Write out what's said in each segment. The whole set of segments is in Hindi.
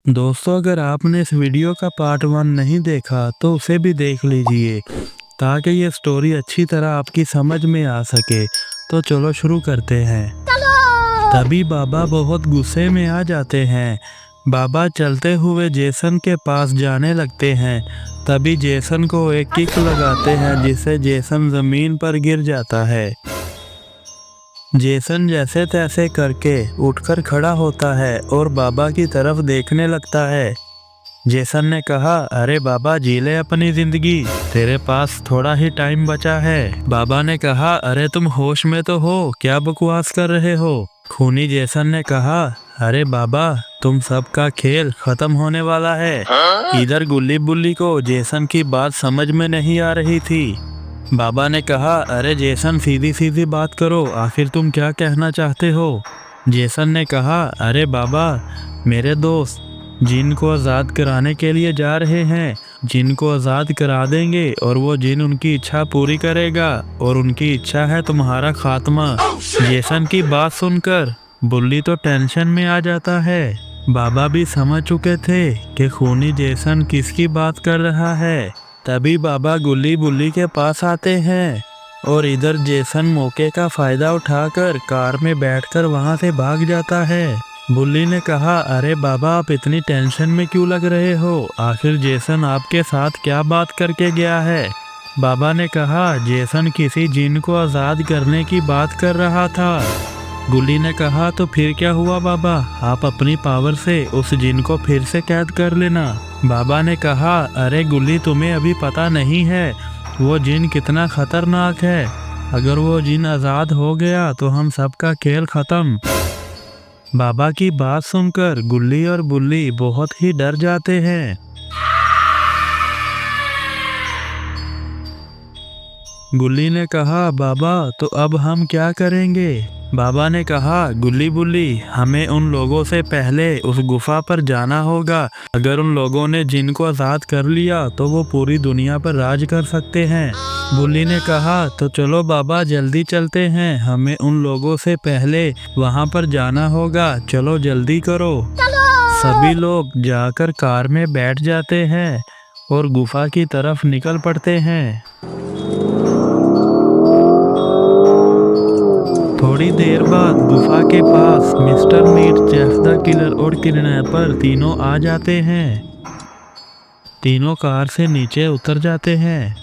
दोस्तों, अगर आपने इस वीडियो का पार्ट 1 नहीं देखा तो उसे भी देख लीजिए ताकि ये स्टोरी अच्छी तरह आपकी समझ में आ सके। तो चलो शुरू करते हैं। तभी बाबा बहुत गुस्से में आ जाते हैं। बाबा चलते हुए जेसन के पास जाने लगते हैं। तभी जेसन को एक किक लगाते हैं जिससे जेसन जमीन पर गिर जाता है। जेसन जैसे तैसे करके उठकर खड़ा होता है और बाबा की तरफ देखने लगता है। जेसन ने कहा, अरे बाबा, जी ले अपनी जिंदगी, तेरे पास थोड़ा ही टाइम बचा है। बाबा ने कहा, अरे तुम होश में तो हो, क्या बकवास कर रहे हो। खूनी जेसन ने कहा, अरे बाबा, तुम सबका खेल खत्म होने वाला है। इधर गुल्ली बुल्ली को जेसन की बात समझ में नहीं आ रही थी। बाबा ने कहा, अरे जेसन, सीधी सीधी बात करो, आखिर तुम क्या कहना चाहते हो। जेसन ने कहा, अरे बाबा, मेरे दोस्त जिन को आज़ाद कराने के लिए जा रहे हैं। जिन को आज़ाद करा देंगे और वो जिन उनकी इच्छा पूरी करेगा और उनकी इच्छा है तुम्हारा खात्मा। जेसन की बात सुनकर बुल्ली तो टेंशन में आ जाता है। बाबा भी समझ चुके थे कि खूनी जेसन किसकी बात कर रहा है। तभी बाबा गुल्ली बुल्ली के पास आते हैं और इधर जेसन मौके का फायदा उठाकर कार में बैठकर वहां से भाग जाता है। बुल्ली ने कहा, अरे बाबा, आप इतनी टेंशन में क्यों लग रहे हो, आखिर जेसन आपके साथ क्या बात करके गया है। बाबा ने कहा, जेसन किसी जिन को आज़ाद करने की बात कर रहा था। गुल्ली ने कहा, तो फिर क्या हुआ बाबा, आप अपनी पावर से उस जिन को फिर से कैद कर लेना। बाबा ने कहा, अरे गुल्ली, तुम्हें अभी पता नहीं है वो जिन कितना खतरनाक है। अगर वो जिन आज़ाद हो गया तो हम सबका खेल खत्म। बाबा की बात सुनकर गुल्ली और बुल्ली बहुत ही डर जाते हैं। गुल्ली ने कहा, बाबा, तो अब हम क्या करेंगे। बाबा ने कहा, गुल्ली बुल्ली, हमें उन लोगों से पहले उस गुफा पर जाना होगा। अगर उन लोगों ने जिन को आज़ाद कर लिया तो वो पूरी दुनिया पर राज कर सकते हैं। बुल्ली ने कहा, तो चलो बाबा, जल्दी चलते हैं, हमें उन लोगों से पहले वहां पर जाना होगा, चलो जल्दी करो। सभी लोग जाकर कार में बैठ जाते हैं और गुफा की तरफ निकल पड़ते हैं। थोड़ी देर बाद गुफा के पास mister meat, Jeff the killer और किडनैपर तीनों आ जाते हैं। तीनों कार से नीचे उतर जाते हैं।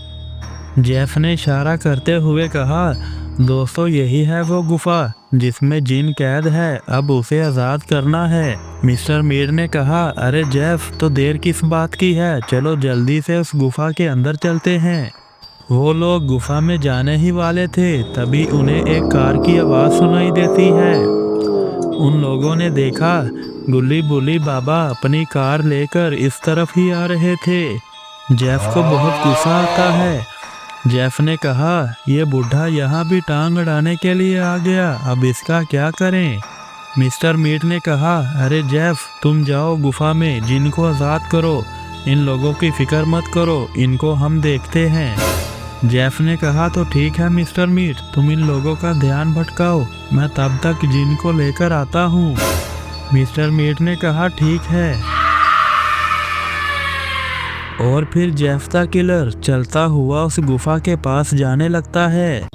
जेफ ने इशारा करते हुए कहा, दोस्तों, यही है वो गुफा जिसमें जिन कैद है, अब उसे आज़ाद करना है। मिस्टर मीट ने कहा, अरे जेफ, तो देर किस बात की है, चलो जल्दी से उस गुफा के अंदर चलते हैं। वो लोग गुफा में जाने ही वाले थे, तभी उन्हें एक कार की आवाज़ सुनाई देती है। उन लोगों ने देखा गुल्ली बुल्ली बाबा अपनी कार लेकर इस तरफ ही आ रहे थे। जेफ को बहुत गुस्सा आता है। जेफ ने कहा, ये बूढ़ा यहाँ भी टांग अड़ाने के लिए आ गया, अब इसका क्या करें। मिस्टर मीट ने कहा, अरे जेफ, तुम जाओ गुफा में, जिनको आज़ाद करो, इन लोगों की फिक्र मत करो, इनको हम देखते हैं। जेफ ने कहा, तो ठीक है मिस्टर मीट, तुम इन लोगों का ध्यान भटकाओ, मैं तब तक जिन को लेकर आता हूँ। मिस्टर मीट ने कहा, ठीक है। और फिर जेफ द किलर चलता हुआ उस गुफा के पास जाने लगता है।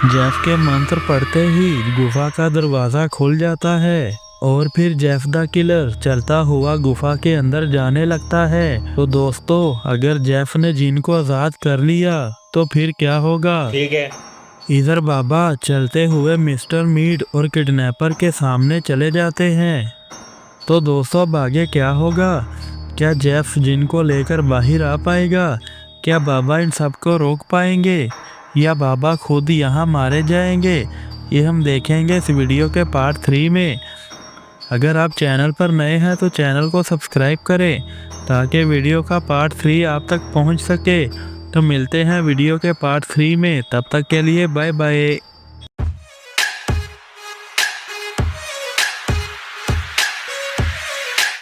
जेफ के मंत्र पढ़ते ही गुफा का दरवाजा खुल जाता है और फिर जेफ द किलर चलता हुआ गुफा के अंदर जाने लगता है। तो दोस्तों, अगर जेफ ने जिन को आज़ाद कर लिया तो फिर क्या होगा। ठीक है। इधर बाबा चलते हुए मिस्टर मीट और किडनैपर के सामने चले जाते हैं। तो दोस्तों, अब आगे क्या होगा। क्या जेफ जिन को लेकर बाहर आ पाएगा, क्या बाबा इन सबको रोक पाएंगे, या बाबा खुद यहाँ मारे जाएंगे, ये हम देखेंगे इस वीडियो के पार्ट 3 में। अगर आप चैनल पर नए हैं तो चैनल को सब्सक्राइब करें ताकि वीडियो का पार्ट 3 आप तक पहुंच सके। तो मिलते हैं वीडियो के पार्ट 3 में, तब तक के लिए बाय बाय।